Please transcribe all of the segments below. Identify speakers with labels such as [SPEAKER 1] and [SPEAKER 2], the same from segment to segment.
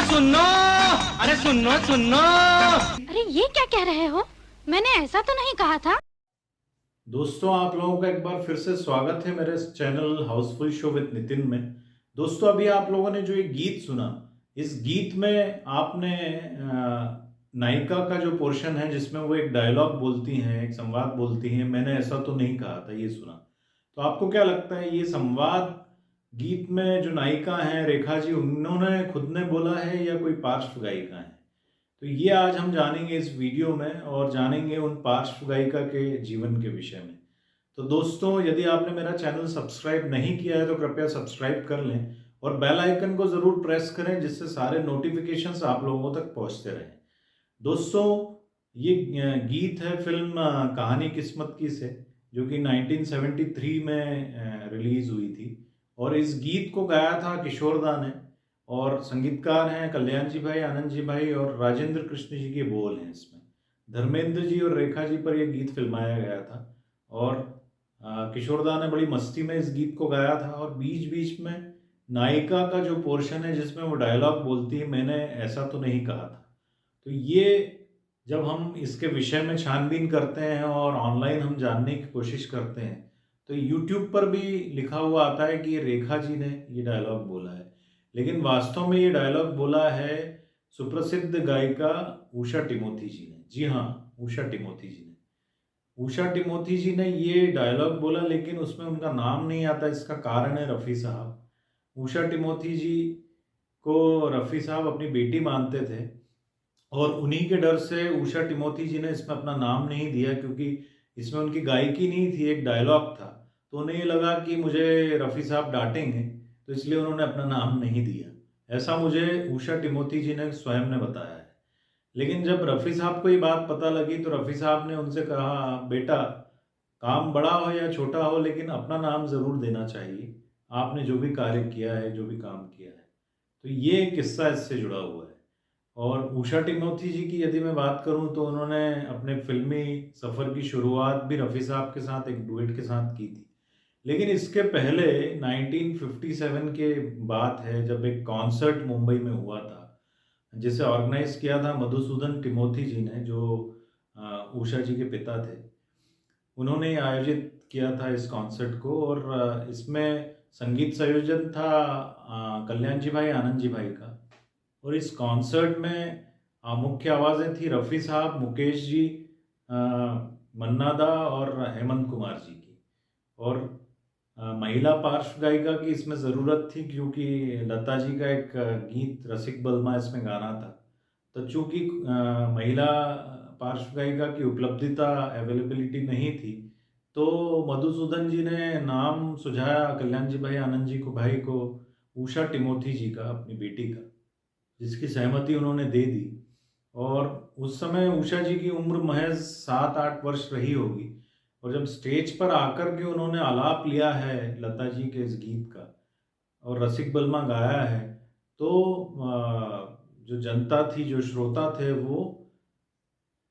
[SPEAKER 1] सुनो, अरे सुनो सुनो।
[SPEAKER 2] अरे ये क्या कह रहे हो? मैंने ऐसा तो नहीं कहा था।
[SPEAKER 3] दोस्तों, आप लोगों का एक बार फिर से स्वागत है मेरे channel Housefull show with Nitin में। दोस्तों, अभी आप लोगों ने जो एक गीत सुना, इस गीत में आपने नायिका का जो पोर्शन है जिसमें वो एक डायलॉग बोलती हैं, एक संवाद बोलती हैं, मैंने ऐसा तो नहीं कहा था, ये सुना। तो आपको क्या लगता है, ये संवाद गीत में जो नायिका हैं रेखा जी, उन्होंने खुद ने बोला है या कोई पार्श्व गायिका है? तो ये आज हम जानेंगे इस वीडियो में, और जानेंगे उन पार्श्व गायिका के जीवन के विषय में। तो दोस्तों, यदि आपने मेरा चैनल सब्सक्राइब नहीं किया है तो कृपया सब्सक्राइब कर लें और बेल आइकन को ज़रूर प्रेस करें, जिससे सारे नोटिफिकेशंस आप लोगों तक पहुंचते रहें। दोस्तों, ये गीत है फिल्म कहानी किस्मत की से, जो कि 1973 में रिलीज़ हुई थी। और इस गीत को गाया था किशोर दा ने, और संगीतकार हैं कल्याण जी भाई, आनंद जी भाई और राजेंद्र कृष्ण जी के बोल हैं इसमें। धर्मेंद्र जी और रेखा जी पर यह गीत फिल्माया गया था, और किशोर दा ने बड़ी मस्ती में इस गीत को गाया था। और बीच बीच में नायिका का जो पोर्शन है जिसमें वो डायलॉग बोलती है, मैंने ऐसा तो नहीं कहा था। तो ये जब हम इसके विषय में छानबीन करते हैं और ऑनलाइन हम जानने की कोशिश करते हैं, तो यूट्यूब पर भी लिखा हुआ आता है कि ये रेखा जी ने ये डायलॉग बोला है, लेकिन वास्तव में ये डायलॉग बोला है सुप्रसिद्ध गायिका उषा टिमोथी जी ने। जी हाँ, उषा टिमोथी जी ने। उषा टिमोथी जी ने ये डायलॉग बोला, लेकिन उसमें उनका नाम नहीं आता। इसका कारण है रफ़ी साहब। उषा टिमोथी जी को रफ़ी साहब अपनी बेटी मानते थे, और उन्हीं के डर से उषा टिमोथी जी ने इसमें अपना नाम नहीं दिया, क्योंकि इसमें उनकी गायकी नहीं थी, एक डायलॉग था। तो उन्हें ये लगा कि मुझे रफ़ी साहब डांटेंगे, तो इसलिए उन्होंने अपना नाम नहीं दिया। ऐसा मुझे उषा टिमोथी जी ने स्वयं ने बताया है। लेकिन जब रफ़ी साहब को ये बात पता लगी, तो रफ़ी साहब ने उनसे कहा, बेटा, काम बड़ा हो या छोटा हो, लेकिन अपना नाम ज़रूर देना चाहिए। आपने जो भी कार्य किया है, जो भी काम किया है। तो ये किस्सा इससे जुड़ा हुआ है। और उषा टिमोथी जी की यदि मैं बात करूं, तो उन्होंने अपने फिल्मी सफ़र की शुरुआत भी रफ़ी साहब के साथ एक डुएट के साथ की थी। लेकिन इसके पहले 1957 के बात है, जब एक कॉन्सर्ट मुंबई में हुआ था, जिसे ऑर्गेनाइज किया था मधुसूदन टिमोथी जी ने, जो उषा जी के पिता थे। उन्होंने आयोजित किया था इस कॉन्सर्ट को, और इसमें संगीत संयोजन था कल्याण जी भाई, आनंद जी भाई का। और इस कॉन्सर्ट में मुख्य आवाज़ें थी रफ़ी साहब, मुकेश जी, अ, मन्ना दा और हेमंत कुमार जी की। और महिला पार्श्व गायिका की इसमें ज़रूरत थी, क्योंकि लता जी का एक गीत रसिक बलमा इसमें गाना था। तो चूँकि महिला पार्श्व गायिका की उपलब्धता, अवेलेबिलिटी नहीं थी, तो मधुसूदन जी ने नाम सुझाया कल्याण जी भाई, आनंद जी को भाई को, उषा टिमोथी जी का, अपनी बेटी का, जिसकी सहमति उन्होंने दे दी। और उस समय उषा जी की उम्र महज 7-8 वर्ष रही होगी। और जब स्टेज पर आकर के उन्होंने आलाप लिया है लता जी के इस गीत का, और रसिक बलमा गाया है, तो जो जनता थी, जो श्रोता थे, वो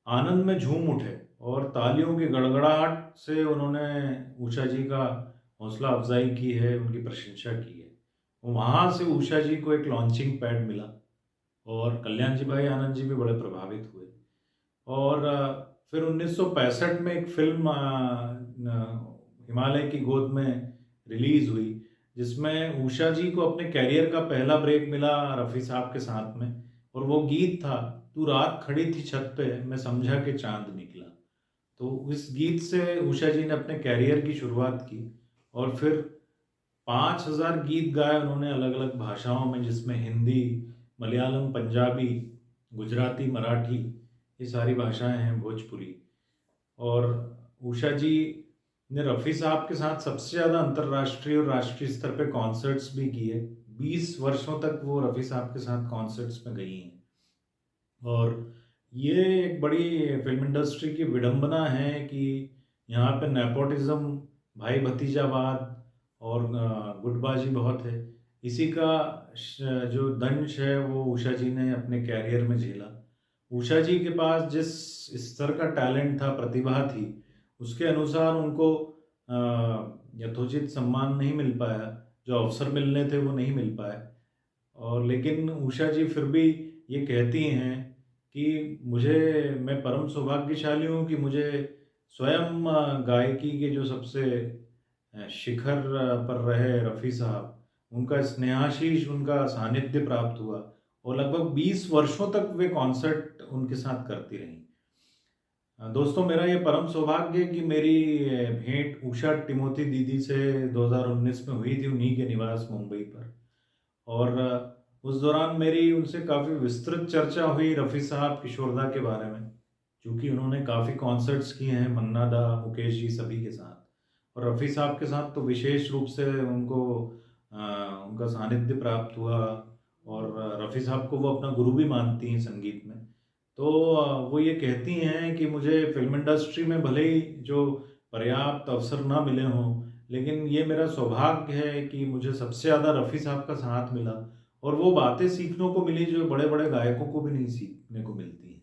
[SPEAKER 3] आनंद में झूम उठे, और तालियों की गड़गड़ाहट से उन्होंने उषा जी का हौसला अफजाई की है, उनकी प्रशंसा की है। वहाँ से उषा जी को एक लॉन्चिंग पैड मिला, और कल्याण जी भाई, आनंद जी भी बड़े प्रभावित हुए। और फिर 1965 में एक फिल्म हिमालय की गोद में रिलीज़ हुई, जिसमें उषा जी को अपने कैरियर का पहला ब्रेक मिला रफ़ी साहब के साथ में। और वो गीत था, तू रात खड़ी थी छत पे, मैं समझा कि चांद निकला। तो इस गीत से उषा जी ने अपने कैरियर की शुरुआत की, और फिर 5000 गीत गाए उन्होंने अलग अलग भाषाओं में, जिसमें हिंदी, मलयालम, पंजाबी, गुजराती, मराठी, ये सारी भाषाएं हैं, भोजपुरी। और उषा जी ने रफ़ी साहब के साथ सबसे ज़्यादा अंतर्राष्ट्रीय और राष्ट्रीय स्तर पे कॉन्सर्ट्स भी किए। 20 वर्षों तक वो रफ़ी साहब के साथ कॉन्सर्ट्स में गई हैं। और ये एक बड़ी फिल्म इंडस्ट्री की विडंबना है कि यहाँ पे नेपोटिज्म, भाई भतीजावाद और गुटबाजी बहुत है। इसी का जो दंश है, वो उषा जी ने अपने कैरियर में झेला। उषा जी के पास जिस स्तर का टैलेंट था, प्रतिभा थी, उसके अनुसार उनको यथोचित सम्मान नहीं मिल पाया, जो अवसर मिलने थे वो नहीं मिल पाए। और लेकिन उषा जी फिर भी ये कहती हैं कि मैं परम सौभाग्यशाली हूँ कि मुझे स्वयं गायकी के जो सबसे शिखर पर रहे रफ़ी साहब, उनका स्नेहाशीष, उनका सानिध्य प्राप्त हुआ और लगभग 20 वर्षों तक वे कॉन्सर्ट उनके साथ करती रहीं। दोस्तों, मेरा ये परम सौभाग्य है कि मेरी भेंट उषा टिमोथी दीदी से 2019 में हुई थी, उन्हीं के निवास मुंबई पर। और उस दौरान मेरी उनसे काफ़ी विस्तृत चर्चा हुई रफ़ी साहब, किशोरदा के बारे में, क्योंकि उन्होंने काफ़ी कॉन्सर्ट्स किए हैं मन्ना दा, मुकेश जी सभी के साथ। और रफ़ी साहब के साथ तो विशेष रूप से उनका सानिध्य प्राप्त हुआ और रफ़ी साहब को वो अपना गुरु भी मानती हैं संगीत में। तो वो ये कहती हैं कि मुझे फ़िल्म इंडस्ट्री में भले ही जो पर्याप्त अवसर ना मिले हों, लेकिन ये मेरा सौभाग्य है कि मुझे सबसे ज़्यादा रफ़ी साहब का साथ मिला और वो बातें सीखने को मिली जो बड़े-बड़े गायकों को भी नहीं सीखने को मिलती हैं।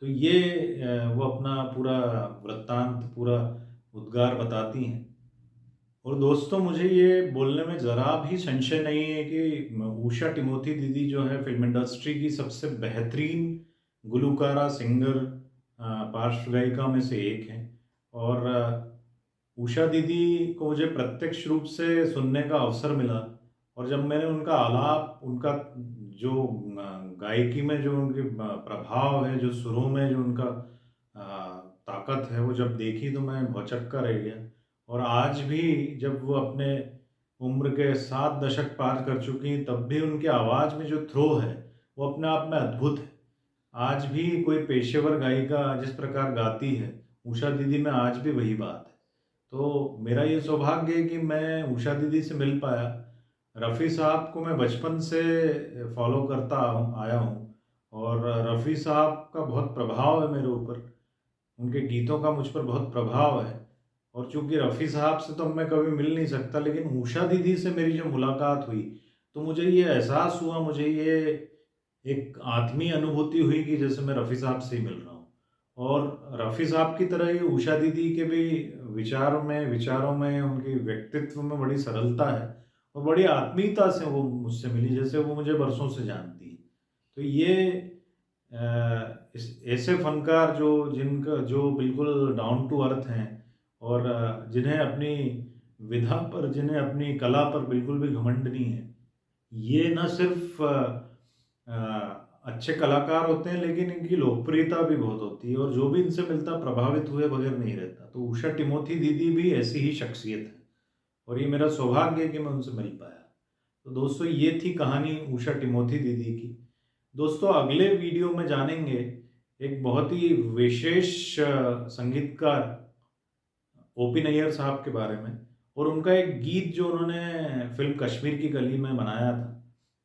[SPEAKER 3] तो ये वो अपना पूरा वृत्तांत, पूरा उद्गार बताती हैं। और दोस्तों, मुझे ये बोलने में ज़रा भी संशय नहीं है कि उषा टिमोथी दीदी जो है फ़िल्म इंडस्ट्री की सबसे बेहतरीन गुलकारा, सिंगर, पार्श्व गायिका में से एक हैं। और उषा दीदी को मुझे प्रत्यक्ष रूप से सुनने का अवसर मिला और जब मैंने उनका आलाप, उनका जो गायकी में जो उनके प्रभाव है, जो सुरों में जो उनका ताकत है, वो जब देखी तो मैं भौचक्का रह गया। और आज भी जब वो अपने उम्र के 7 दशक पार कर चुकी हैं, तब भी उनकी आवाज़ में जो थ्रो है, वो अपने आप में अद्भुत है। आज भी कोई पेशेवर गायिका जिस प्रकार गाती है, उषा दीदी में आज भी वही बात है। तो मेरा ये सौभाग्य है कि मैं उषा दीदी से मिल पाया। रफ़ी साहब को मैं बचपन से फ़ॉलो करता आया हूँ और रफ़ी साहब का बहुत प्रभाव है मेरे ऊपर। उनके गीतों का मुझ पर बहुत प्रभाव है और चूँकि रफ़ी साहब से तो मैं कभी मिल नहीं सकता, लेकिन उषा दीदी से मेरी जो मुलाकात हुई, तो मुझे ये एहसास हुआ, मुझे ये एक आत्मीय अनुभूति हुई कि जैसे मैं रफ़ी साहब से ही मिल रहा हूँ। और रफ़ी साहब की तरह ही उषा दीदी के भी विचारों में, उनके व्यक्तित्व में बड़ी सरलता है और बड़ी आत्मीयता से वो मुझसे मिली, जैसे वो मुझे बरसों से जानती है। तो ये ऐसे फनकार जो बिल्कुल डाउन टू अर्थ हैं और जिन्हें अपनी विधा पर, जिन्हें अपनी कला पर बिल्कुल भी घमंड नहीं है, ये ना सिर्फ अच्छे कलाकार होते हैं, लेकिन इनकी लोकप्रियता भी बहुत होती है और जो भी इनसे मिलता प्रभावित हुए बगैर नहीं रहता। तो उषा टिमोथी दीदी भी ऐसी ही शख्सियत है और ये मेरा सौभाग्य है कि मैं उनसे मिल पाया। तो दोस्तों, ये थी कहानी उषा टिमोथी दीदी की। दोस्तों, अगले वीडियो में जानेंगे एक बहुत ही विशेष संगीतकार ओपी नैयर साहब के बारे में और उनका एक गीत जो उन्होंने फिल्म कश्मीर की कली में बनाया था।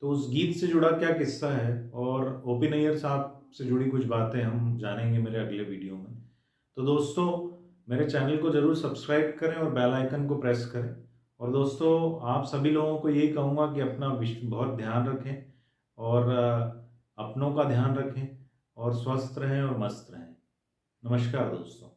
[SPEAKER 3] तो उस गीत से जुड़ा क्या किस्सा है और ओपी नैयर साहब से जुड़ी कुछ बातें हम जानेंगे मेरे अगले वीडियो में। तो दोस्तों, मेरे चैनल को ज़रूर सब्सक्राइब करें और बेल आइकन को प्रेस करें। और दोस्तों, आप सभी लोगों को यही कहूँगा कि अपना बहुत ध्यान रखें और अपनों का ध्यान रखें और स्वस्थ रहें और मस्त रहें। नमस्कार दोस्तों।